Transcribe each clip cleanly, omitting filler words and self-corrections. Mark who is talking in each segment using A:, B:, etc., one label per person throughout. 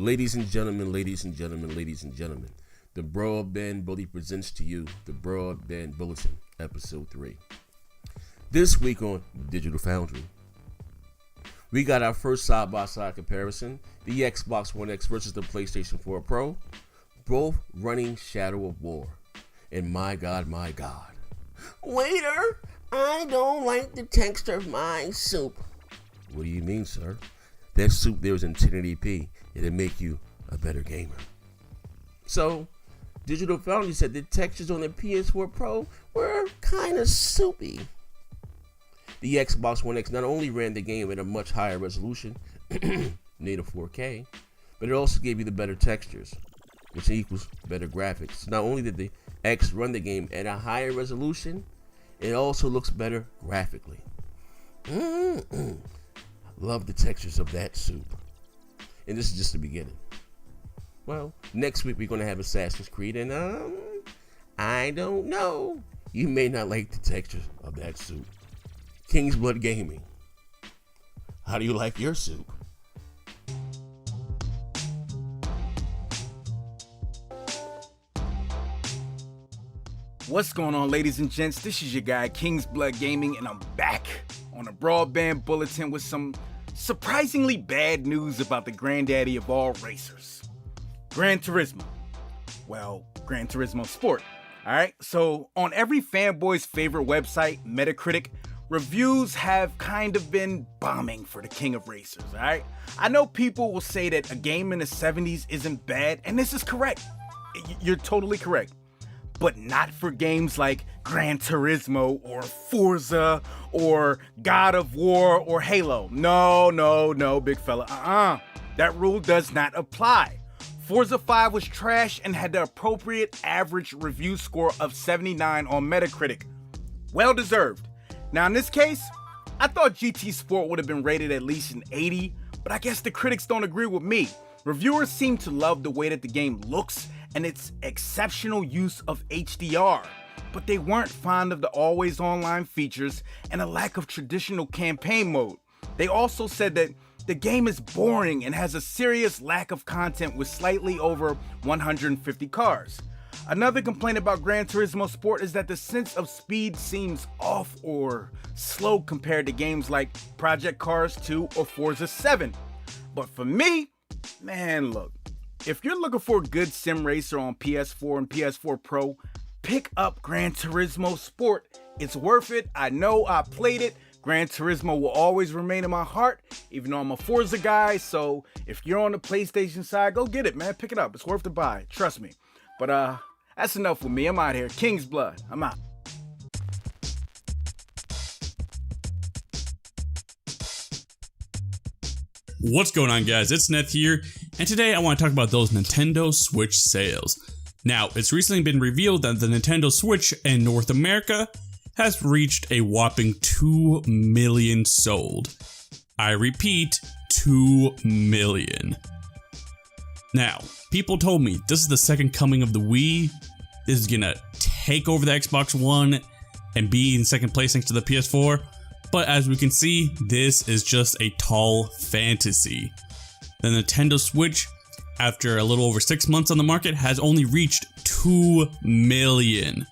A: Ladies and gentlemen, ladies and gentlemen, ladies and gentlemen, the Broadband Bully presents to you the Broadband Bulletin, Episode 3. This week on Digital Foundry, we got our first side-by-side comparison, the Xbox One X versus the PlayStation 4 Pro, both running Shadow of War. And my God, waiter, I don't like the texture of my soup. What do you mean, sir? That soup there is in 1080p. It'll make you a better gamer. So, Digital Foundry said the textures on the PS4 Pro were kind of soupy. The Xbox One X not only ran the game at a much higher resolution, native 4K, but it also gave you the better textures, which equals better graphics. Not only did the X run the game at a higher resolution, it also looks better graphically. I love the textures of that soup. And this is just the beginning. Well, next week we're going to have Assassin's Creed, and I don't know. You may not like the textures of that soup. King's Blood Gaming, how do you like your soup?
B: What's going on, ladies and gents? This is your guy, King's Blood Gaming, and I'm back on a Broadband Bulletin with some surprisingly bad news about the granddaddy of all racers, Gran Turismo. Well, Gran Turismo Sport. Alright, so on every fanboy's favorite website, Metacritic, reviews have kind of been bombing for the king of racers, alright? I know people will say that a game in the 70s isn't bad, and this is correct. You're totally correct. But not for games like Gran Turismo or Forza or God of War or Halo. No, big fella. That rule does not apply. Forza 5 was trash and had the appropriate average review score of 79 on Metacritic. Well deserved. Now in this case, I thought GT Sport would have been rated at least an 80, but I guess the critics don't agree with me. Reviewers seem to love the way that the game looks and its exceptional use of HDR, but they weren't fond of the always online features and a lack of traditional campaign mode. They also said that the game is boring and has a serious lack of content with slightly over 150 cars. Another complaint about Gran Turismo Sport is that the sense of speed seems off or slow compared to games like Project Cars 2 or Forza 7. But for me, man, look, if you're looking for a good sim racer on PS4 and PS4 Pro, pick up Gran Turismo Sport. It's worth it. I know I played it. Gran Turismo will always remain in my heart, even though I'm a Forza guy. So if you're on the PlayStation side, go get it, man. Pick it up. It's worth the buy. Trust me. But that's enough with me. I'm out here. King's Blood. I'm out.
C: What's going on, guys? It's Neth here, and today I want to talk about those Nintendo Switch sales. Now, it's recently been revealed that the Nintendo Switch in North America has reached a whopping 2 million sold. I repeat, 2 million. Now, people told me this is the second coming of the Wii. This is gonna take over the Xbox One and be in second place next to the PS4. But as we can see, this is just a tall fantasy. The Nintendo Switch, after a little over 6 months on the market, has only reached 2 million.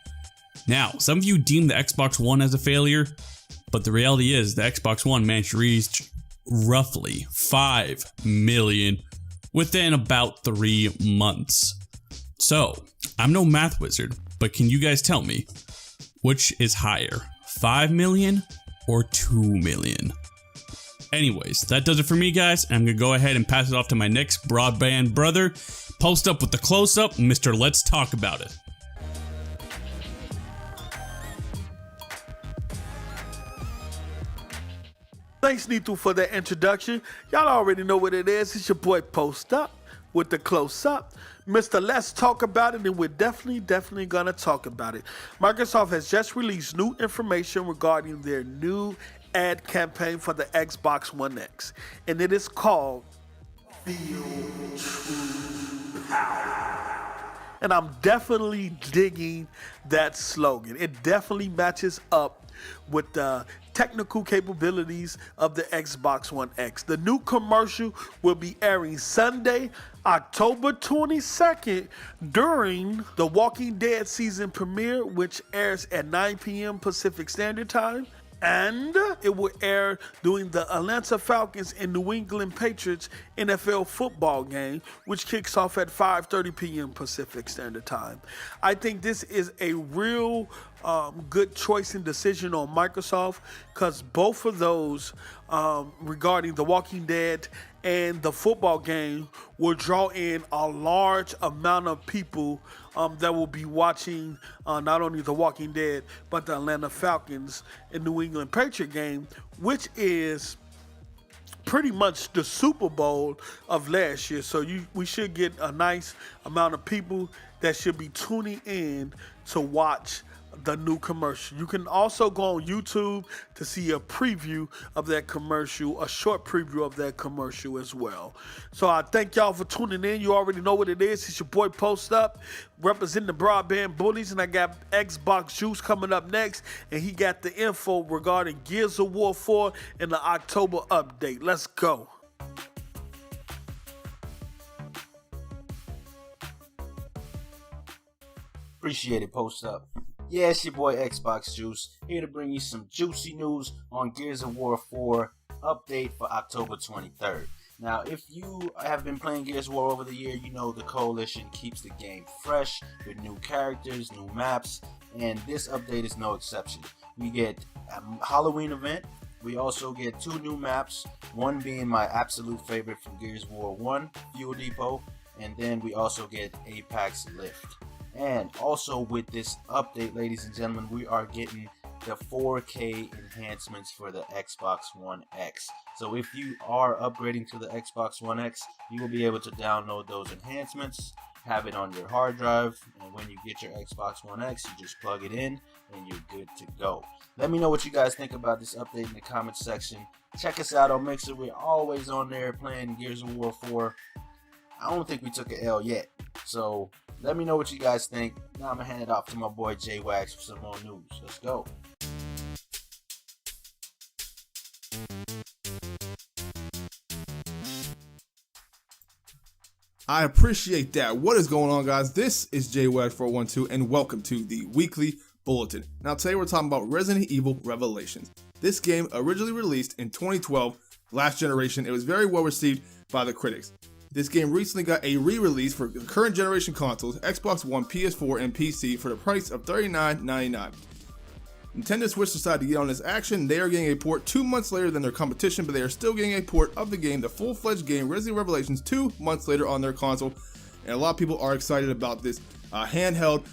C: Now, some of you deem the Xbox One as a failure, but the reality is the Xbox One managed to reach roughly 5 million within about 3 months. So, I'm no math wizard, but can you guys tell me which is higher, 5 million or 2 million? Anyways, that does it for me, guys, and I'm gonna go ahead and pass it off to my next broadband brother. Post up with the close-up, Mr. Let's Talk About It.
D: Thanks, Neetu, for that introduction. Y'all already know what it is. It's your boy Post Up with the close-up. Mr. Let's Talk About It, and we're definitely gonna talk about it. Microsoft has just released new information regarding their new ad campaign for the Xbox One X, and it is called Feel True Power. And I'm definitely digging that slogan. It definitely matches up with the technical capabilities of the Xbox One X. The new commercial will be airing Sunday, October 22nd during the Walking Dead season premiere, which airs at 9 p.m. Pacific Standard Time. And it will air during the Atlanta Falcons and New England Patriots NFL football game, which kicks off at 5:30 p.m. Pacific Standard Time. I think this is a real good choice and decision on Microsoft, because both of those regarding The Walking Dead and the football game will draw in a large amount of people that will be watching not only The Walking Dead, but the Atlanta Falcons and New England Patriot game, which is pretty much the Super Bowl of last year. So we should get a nice amount of people that should be tuning in to watch the new commercial. You can also go on YouTube to see a preview of that commercial, a short preview of that commercial as well. So I thank y'all for tuning in. You already know what it is. It's your boy Post Up, representing the Broadband Bullies, and I got Xbox Juice coming up next, and he got the info regarding Gears of War 4 and the October update. Let's go.
E: Appreciate it, Post Up. Yeah, it's your boy Xbox Juice, here to bring you some juicy news on Gears of War 4 update for October 23rd. Now, if you have been playing Gears of War over the year, you know the Coalition keeps the game fresh with new characters, new maps, and this update is no exception. We get a Halloween event. We also get 2 new maps, one being my absolute favorite from Gears of War 1, Fuel Depot, and then we also get Apex Lift. And also with this update, ladies and gentlemen, we are getting the 4K enhancements for the Xbox One X. So if you are upgrading to the Xbox One X, you will be able to download those enhancements, have it on your hard drive, and when you get your Xbox One X, you just plug it in and you're good to go. Let me know what you guys think about this update in the comments section. Check us out on Mixer. We're always on there playing Gears of War 4. I don't think we took an L yet. So let me know what you guys think. Now I'm going to hand it off to my boy J-Wax for some more news. Let's go.
F: I appreciate that. What is going on, guys? This is JWAG412, and welcome to the Weekly Bulletin. Now, today we're talking about Resident Evil Revelations. This game, originally released in 2012, last generation, it was very well received by the critics. This game recently got a re-release for the current generation consoles, Xbox One, PS4, and PC for the price of $39.99. Nintendo Switch decided to get on this action. They are getting a port 2 months later than their competition, but they are still getting a port of the game, the full-fledged game, Resident Evil Revelations, 2 months later on their console. And a lot of people are excited about this handheld,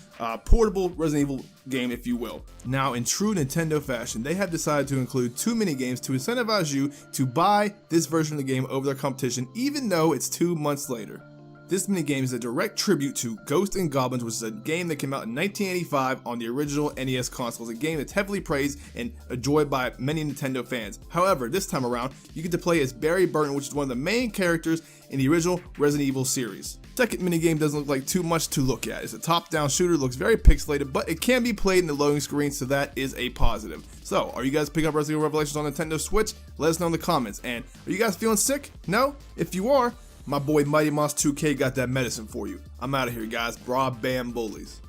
F: portable Resident Evil game, if you will. Now, in true Nintendo fashion, they have decided to include 2 mini-games to incentivize you to buy this version of the game over their competition, even though it's 2 months later. This minigame is a direct tribute to Ghosts and Goblins, which is a game that came out in 1985 on the original NES console. It's a game that's heavily praised and enjoyed by many Nintendo fans. However, this time around, you get to play as Barry Burton, which is one of the main characters in the original Resident Evil series. Second minigame doesn't look like too much to look at. It's a top-down shooter, looks very pixelated, but it can be played in the loading screen, so that is a positive. So, are you guys picking up Resident Evil Revelations on Nintendo Switch? Let us know in the comments. And are you guys feeling sick? No? If you are, my boy Mighty Moss 2K got that medicine for you. I'm out of here, guys. Broadband Bullies.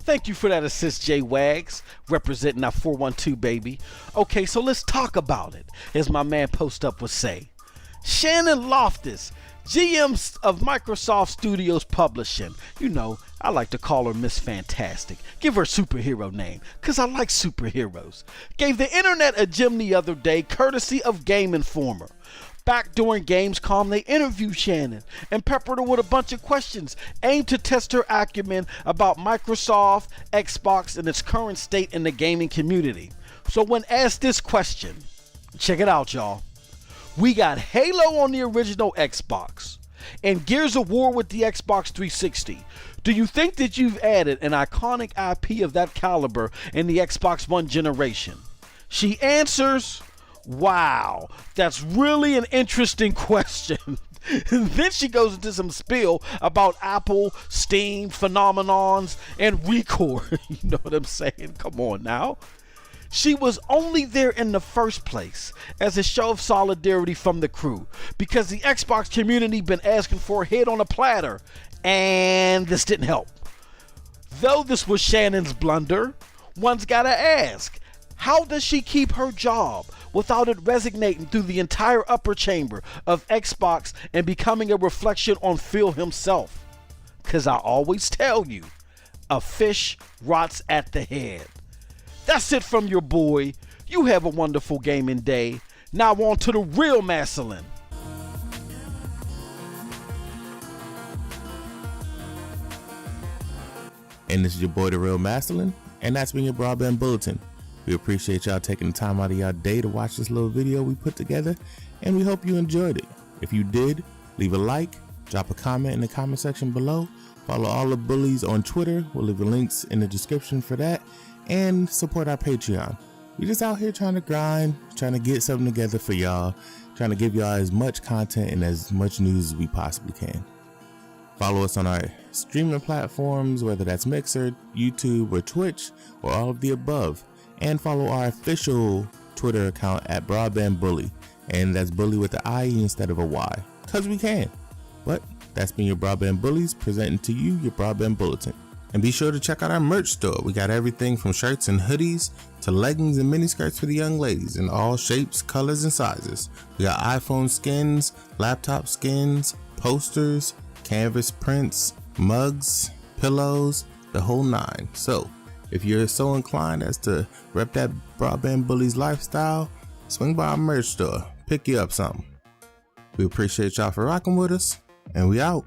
G: Thank you for that assist, J-Wags, representing our 412, baby. Okay, so let's talk about it, as my man Post Up would say. Shannon Loftus, GM of Microsoft Studios Publishing. You know, I like to call her Miss Fantastic. Give her a superhero name, because I like superheroes. Gave the internet a gem the other day, courtesy of Game Informer. Back during Gamescom, they interviewed Shannon and peppered her with a bunch of questions aimed to test her acumen about Microsoft, Xbox, and its current state in the gaming community. So when asked this question, check it out, y'all. We got Halo on the original Xbox and Gears of War with the Xbox 360. Do you think that you've added an iconic IP of that caliber in the Xbox One generation? She answers, wow, that's really an interesting question. Then she goes into some spiel about Apple, Steam, phenomenons, and Record. You know what I'm saying? Come on now. She was only there in the first place as a show of solidarity from the crew because the Xbox community been asking for a head on a platter, and this didn't help. Though this was Shannon's blunder, one's gotta ask, how does she keep her job without it resonating through the entire upper chamber of Xbox and becoming a reflection on Phil himself? Cause I always tell you, a fish rots at the head. That's it from your boy. You have a wonderful gaming day. Now on to the real Maslin.
H: And this is your boy, the real Maslin, and that's been your Broadband Bulletin. We appreciate y'all taking the time out of your day to watch this little video we put together, and we hope you enjoyed it. If you did, leave a like, drop a comment in the comment section below, follow all the bullies on Twitter, we'll leave the links in the description for that, and support our Patreon. We just out here trying to grind, trying to get something together for y'all, trying to give y'all as much content and as much news as we possibly can. Follow us on our streaming platforms, whether that's Mixer, YouTube, or Twitch, or all of the above. And follow our official Twitter account at Broadband Bully. And that's bully with the IE instead of a Y. Because we can. But that's been your Broadband Bullies, presenting to you your Broadband Bulletin. And be sure to check out our merch store. We got everything from shirts and hoodies to leggings and miniskirts for the young ladies in all shapes, colors, and sizes. We got iPhone skins, laptop skins, posters, canvas prints, mugs, pillows, the whole nine. So if you're so inclined as to rep that Broadband Bullies lifestyle, swing by our merch store, pick you up something. We appreciate y'all for rocking with us, and we out.